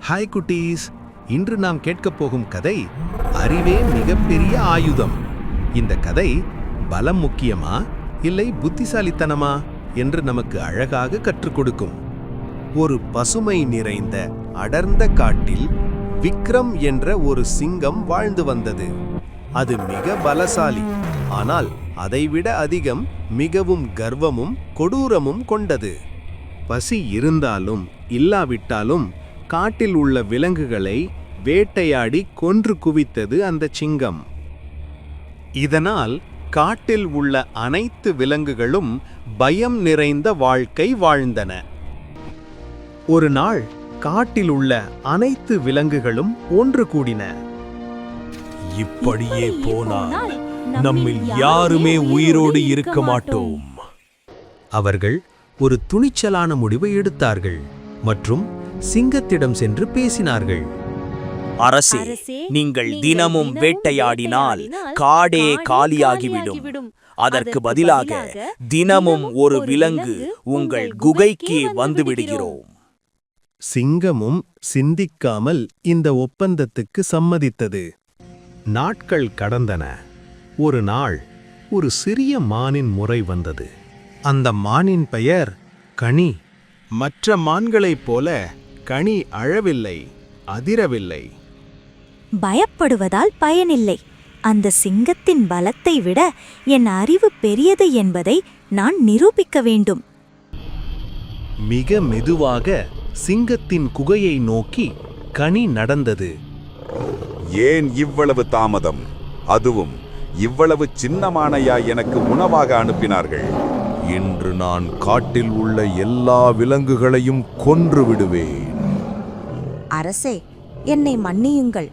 Hi குட்டீஸ், இன்று நாம் கேட்கப் போகும் கதை அறிவே மிகப்பெரிய ஆயுதம். இந்த கதை பலம் முக்கியமா இல்லை புத்திசாலித்தனமா என்று நமக்கு அழகாக கற்றுக் கொடுக்கும். ஒரு பசுமை நிறைந்த அடர்ந்த காட்டில் விக்ரம் என்ற ஒரு சிங்கம் வாழ்ந்து வந்தது. அது மிக பலசாலி, ஆனால் அதைவிட அதிகம் மிகவும் கர்வமும் கொடூரமும் கொண்டது. பசி இருந்தாலும் இல்லாவிட்டாலும் காட்டில் உள்ள விலங்குகளை வேட்டையாடி கொன்று குவித்தது அந்த சிங்கம். இதனால் காட்டில் உள்ள அனைத்து விலங்குகளும் பயம் நிறைந்த வாழ்க்கை வாழ்ந்தன. ஒரு நாள் காட்டில் உள்ள அனைத்து விலங்குகளும் ஒன்று கூடின. இப்படியே போனால் நம்மில் யாருமே உயிரோடு இருக்க மாட்டோம். அவர்கள் ஒரு துணிச்சலான முடிவை எடுத்தார்கள் மற்றும் சிங்கத்திடம் சென்று பேசினார்கள். அரசே, நீங்கள் தினமும் வேட்டையாடினால் காடே காலியாகிவிடும். அதற்கு பதிலாக தினமும் ஒரு விலங்கு உங்கள் குகைக்கே வந்துவிடுகிறோம். சிங்கமும் சிந்திக்காமல் இந்த ஒப்பந்தத்துக்கு சம்மதித்தது. நாட்கள் கடந்தன. ஒரு நாள் ஒரு சிறிய மானின் முறை வந்தது. அந்த மானின் பெயர் கனி. மற்ற மான்களைப் போல கனி அழவில்லை, அதிரவில்லை. பயப்படுவதால் பயனில்லை. அந்த சிங்கத்தின் பலத்தை விட என் அறிவு பெரியது என்பதை நான் நிரூபிக்க வேண்டும். மிக மெதுவாக சிங்கத்தின் குகையை நோக்கி கனி நடந்தது. ஏன் இவ்வளவு தாமதம்? அதுவும் இவ்வளவு சின்னமானையா எனக்கு உணவாக அனுப்பினார்கள்? இன்று நான் காட்டில் உள்ள எல்லா விலங்குகளையும் கொன்று விடுவேன். அரசே, என்னை மன்னியுங்கள்.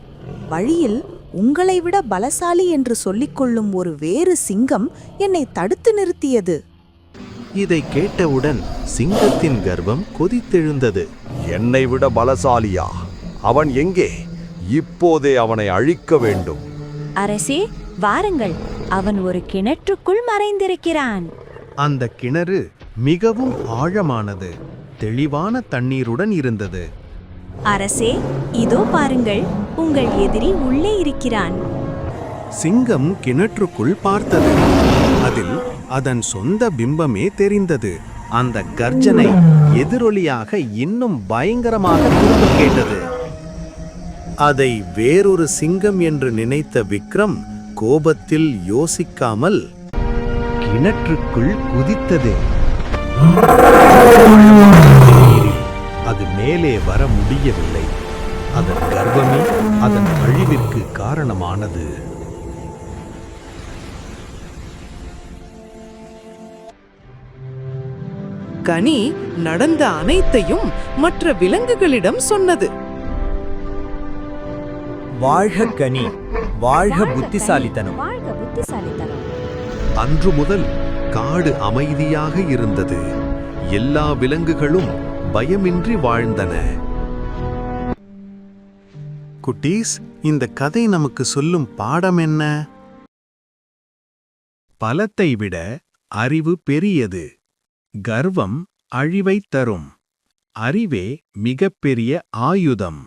வழியில் உங்களை விட பலசாலி என்று சொல்லிக்கொள்ளும் ஒரு வேறு சிங்கம் என்னை தடுத்து நிறுத்தியது. இதை கேட்டவுடன் சிங்கத்தின் கர்வம் கொதித்தெழுந்தது. என்னை விட பலசாலியா? அவன் எங்கே? இப்போதே அவனை அழிக்க வேண்டும். அரசே, வாருங்கள், அவன் ஒரு கிணற்றுக்குள் மறைந்திருக்கிறான். அந்த கிணறு மிகவும் ஆழமானது, தெளிவான தண்ணீருடன் இருந்தது. அரசே, இதோ பாருங்கள், உங்கள் எதிரி உள்ளே இருக்கிறான். சிங்கம் கிணற்றுக்குள் பார்த்தது. அதில் அதன் சொந்த பிம்பமே தெரிந்தது. அந்த கர்ஜனை எதிரொலியாக இன்னும் பயங்கரமாக திரும்ப கேட்டது. அதை வேறொரு சிங்கம் என்று நினைத்த விக்ரம் கோபத்தில் யோசிக்காமல் கிணற்றுக்குள் குதித்தது. அது மேலே வர முடியவில்லை. அதன் கர்வமே அதன் அழிவிற்கு காரணமானது. கனி நடந்த அனைத்தையும் மற்ற விலங்குகளிடம் சொன்னது. வாழ்க கனி, வாழ்க புத்திசாலித்தனம். அன்று முதல் காடு அமைதியாக இருந்தது. எல்லா விலங்குகளும் பயமின்றி வாழ்ந்தன. குட்டீஸ், இந்த கதை நமக்கு சொல்லும் பாடம் என்ன? பலத்தை விட அறிவு பெரியது. கர்வம் அழிவைத் தரும். அறிவே மிகப்பெரிய ஆயுதம்.